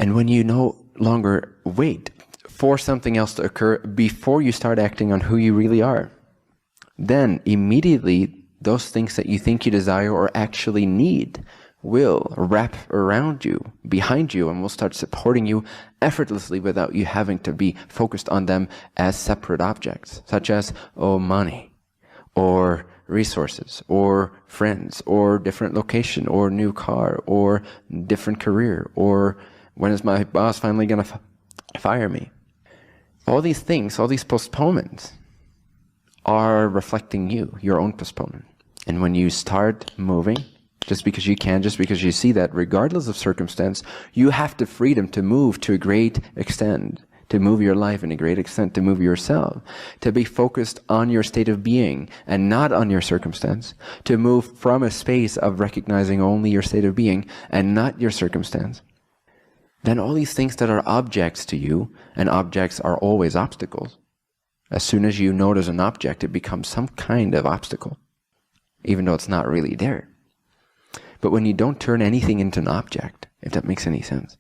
And when you no longer wait for something else to occur before you start acting on who you really are, then immediately those things that you think you desire or actually need will wrap around you, behind you, and will start supporting you effortlessly without you having to be focused on them as separate objects, such as, oh, money, or resources, or friends, or different location, or new car, or different career, or when is my boss finally going to fire me? All these things, all these postponements are reflecting you, your own postponement. And when you start moving, just because you can, just because you see that, regardless of circumstance, you have the freedom to move to a great extent, to move your life in a great extent, to move yourself, to be focused on your state of being and not on your circumstance, to move from a space of recognizing only your state of being and not your circumstance. Then all these things that are objects to you, and objects are always obstacles. As soon as you notice an object, it becomes some kind of obstacle, even though it's not really there. But when you don't turn anything into an object, if that makes any sense,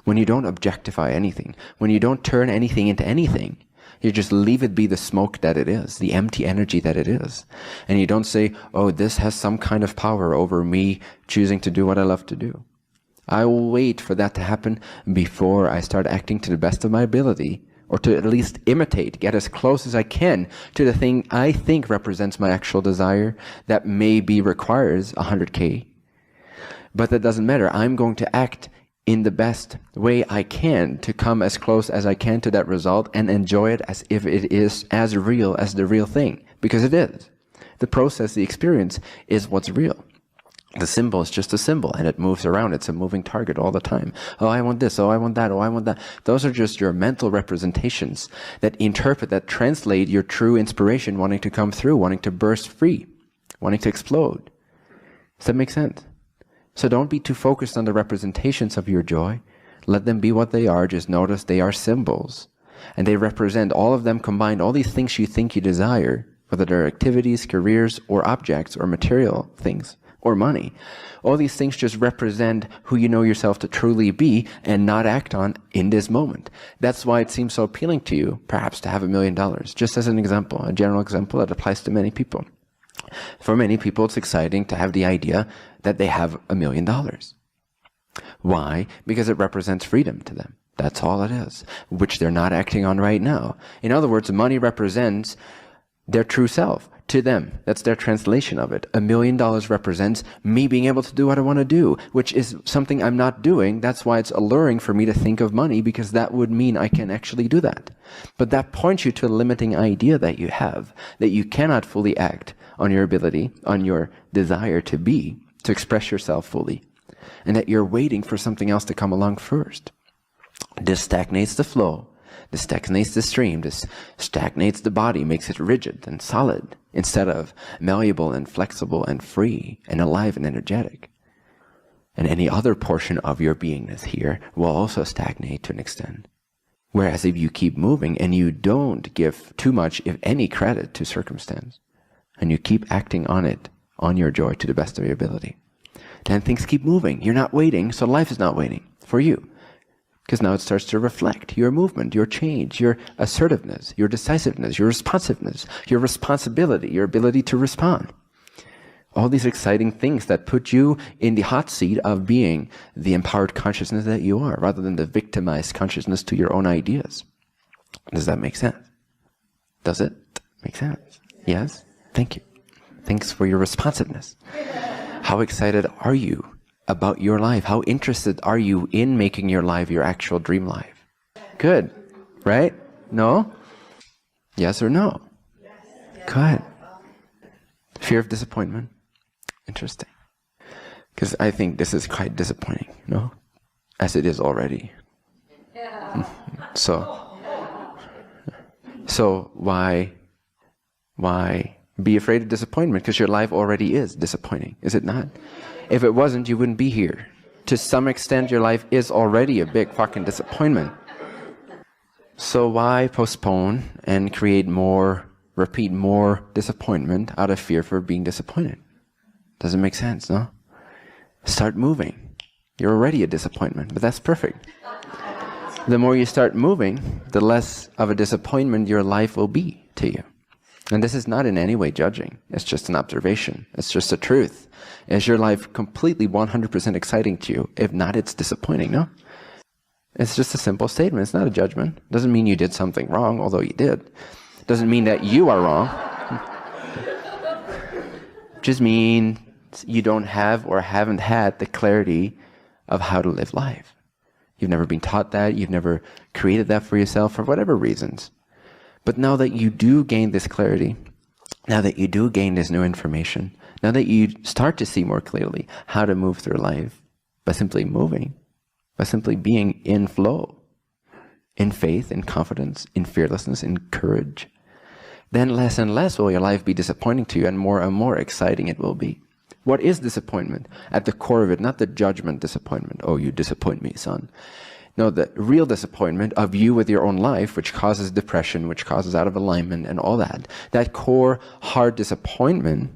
when you don't objectify anything, when you don't turn anything into anything, you just leave it be the smoke that it is, the empty energy that it is. And you don't say, oh, this has some kind of power over me choosing to do what I love to do. I will wait for that to happen before I start acting to the best of my ability, or to at least imitate, get as close as I can to the thing I think represents my actual desire that maybe requires 100K. But that doesn't matter. I'm going to act in the best way I can to come as close as I can to that result and enjoy it as if it is as real as the real thing. Because it is. The process, the experience is what's real. The symbol is just a symbol and it moves around. It's a moving target all the time. Oh, I want this. Oh, I want that. Oh, I want that. Those are just your mental representations that interpret, that translate your true inspiration wanting to come through, wanting to burst free, wanting to explode. Does that make sense? So don't be too focused on the representations of your joy. Let them be what they are. Just notice they are symbols. And they represent, all of them combined, all these things you think you desire, whether they're activities, careers, or objects, or material things, or money. All these things just represent who you know yourself to truly be and not act on in this moment. That's why it seems so appealing to you, perhaps, to have $1 million. Just as an example, a general example that applies to many people. For many people, it's exciting to have the idea that they have $1 million. Why? Because it represents freedom to them. That's all it is, which they're not acting on right now. In other words, money represents their true self to them. That's their translation of it. $1 million represents me being able to do what I want to do, which is something I'm not doing. That's why it's alluring for me to think of money, because that would mean I can actually do that. But that points you to a limiting idea that you have, that you cannot fully act on your ability, on your desire to be, to express yourself fully, and that you're waiting for something else to come along first. This stagnates the flow. This stagnates the stream. This stagnates the body, makes it rigid and solid, instead of malleable and flexible and free and alive and energetic. And any other portion of your beingness here will also stagnate to an extent. Whereas if you keep moving and you don't give too much, if any, credit to circumstance, and you keep acting on it, on your joy to the best of your ability, then things keep moving. You're not waiting, so life is not waiting for you. Because now it starts to reflect your movement, your change, your assertiveness, your decisiveness, your responsiveness, your responsibility, your ability to respond. All these exciting things that put you in the hot seat of being the empowered consciousness that you are, rather than the victimized consciousness to your own ideas. Does that make sense? Does it make sense? Yes? Thank you. Thanks for your responsiveness. How excited are you about your life? How interested are you in making your life your actual dream life? Good, right? No? Yes or no? Good. Fear of disappointment? Interesting. Because I think this is quite disappointing, no? As it is already. So why be afraid of disappointment? Because your life already is disappointing, is it not? If it wasn't, you wouldn't be here. To some extent, your life is already a big fucking disappointment. So why postpone and create more, repeat more disappointment out of fear for being disappointed? Doesn't make sense, no? Start moving. You're already a disappointment, but that's perfect. The more you start moving, the less of a disappointment your life will be to you. And this is not in any way judging. It's just an observation. It's just a truth. Is your life completely 100% exciting to you? If not, it's disappointing, no? It's just a simple statement. It's not a judgment. It doesn't mean you did something wrong, although you did. It doesn't mean that you are wrong. It just means you don't have or haven't had the clarity of how to live life. You've never been taught that. You've never created that for yourself for whatever reasons. But now that you do gain this clarity, now that you do gain this new information, now that you start to see more clearly how to move through life by simply moving, by simply being in flow, in faith, in confidence, in fearlessness, in courage, then less and less will your life be disappointing to you and more exciting it will be. What is disappointment? At the core of it, not the judgment disappointment. Oh, you disappoint me, son. No, the real disappointment of you with your own life, which causes depression, which causes out of alignment and all that. That core hard disappointment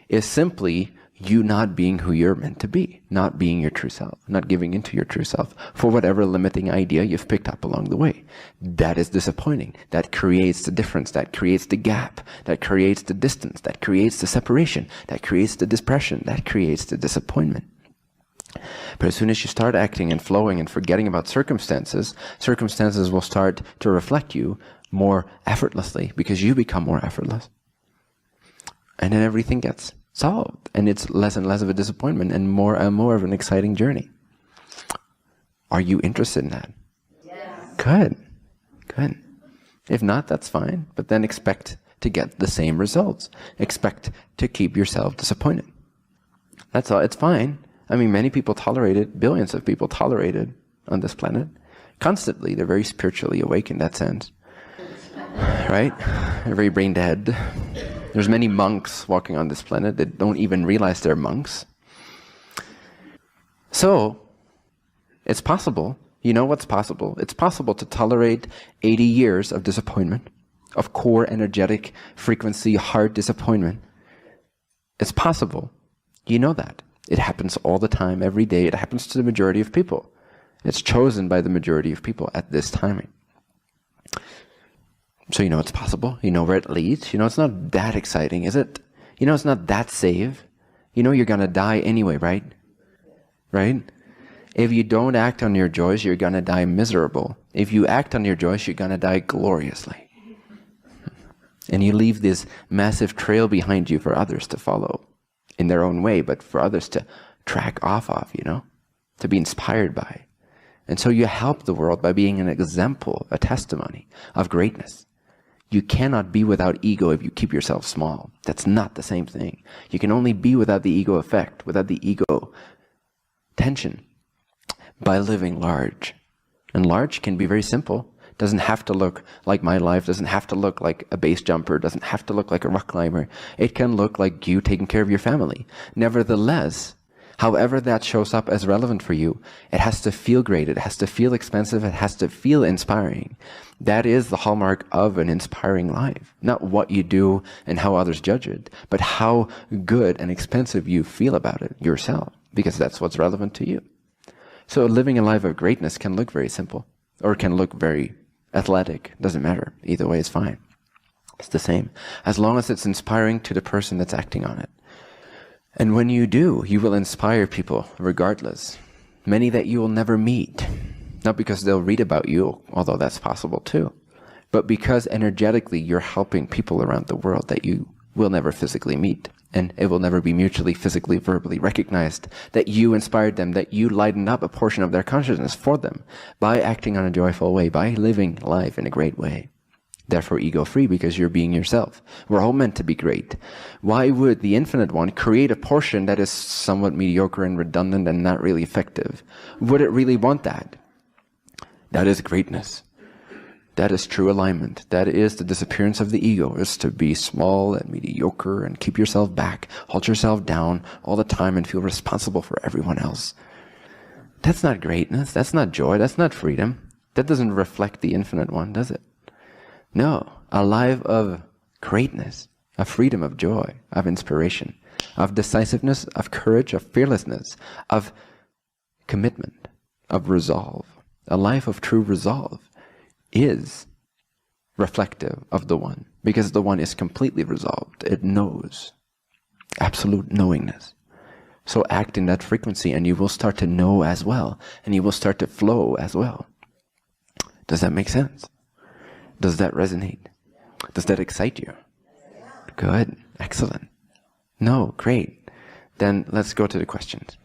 is simply you not being who you're meant to be, not being your true self, not giving into your true self for whatever limiting idea you've picked up along the way. That is disappointing. That creates the difference, that creates the gap, that creates the distance, that creates the separation, that creates the depression, that creates the disappointment. But as soon as you start acting and flowing and forgetting about circumstances, circumstances will start to reflect you more effortlessly because you become more effortless. And then everything gets solved and it's less and less of a disappointment and more of an exciting journey. Are you interested in that? Yes. Good. Good. If not, that's fine. But then expect to get the same results. Expect to keep yourself disappointed. That's all. It's fine. I mean, many people tolerate it. Billions of people tolerate it on this planet. Constantly. They're very spiritually awake in that sense. Right? They're very brain dead. There's many monks walking on this planet that don't even realize they're monks. So, it's possible. You know what's possible? It's possible to tolerate 80 years of disappointment, of core energetic frequency, hard disappointment. It's possible. You know that. It happens all the time, every day. It happens to the majority of people. It's chosen by the majority of people at this timing. So you know it's possible. You know where it leads. You know it's not that exciting, is it? You know it's not that safe. You know you're going to die anyway, right? Right? If you don't act on your joys, you're going to die miserable. If you act on your joys, you're going to die gloriously. And you leave this massive trail behind you for others to follow in their own way, but for others to track off of, you know, to be inspired by. And so you help the world by being an example, a testimony of greatness. You cannot be without ego if you keep yourself small. That's not the same thing. You can only be without the ego effect, without the ego tension, by living large. And large can be very simple. Doesn't have to look like my life, doesn't have to look like a base jumper, doesn't have to look like a rock climber. It can look like you taking care of your family. Nevertheless, however that shows up as relevant for you, it has to feel great, it has to feel expensive, it has to feel inspiring. That is the hallmark of an inspiring life. Not what you do and how others judge it, but how good and expensive you feel about it yourself, because that's what's relevant to you. So living a life of greatness can look very simple, or can look very athletic. Doesn't matter. Either way is fine. It's the same. As long as it's inspiring to the person that's acting on it. And when you do, you will inspire people regardless. Many that you will never meet. Not because they'll read about you, although that's possible too, but because energetically you're helping people around the world that you will never physically meet. And it will never be mutually, physically, verbally recognized that you inspired them, that you lightened up a portion of their consciousness for them by acting on a joyful way, by living life in a great way. Therefore ego-free, because you're being yourself. We're all meant to be great. Why would the Infinite One create a portion that is somewhat mediocre and redundant and not really effective? Would it really want that? That is greatness. That is true alignment. That is the disappearance of the ego, is to be small and mediocre and keep yourself back, hold yourself down all the time and feel responsible for everyone else. That's not greatness. That's not joy. That's not freedom. That doesn't reflect the Infinite One, does it? No. A life of greatness, of freedom, of joy, of inspiration, of decisiveness, of courage, of fearlessness, of commitment, of resolve. A life of true resolve is reflective of the One, because the One is completely resolved. It knows. Absolute knowingness. So act in that frequency and you will start to know as well, and you will start to flow as well. Does that make sense? Does that resonate? Does that excite you? Good. Excellent. No, great. Then let's go to the questions.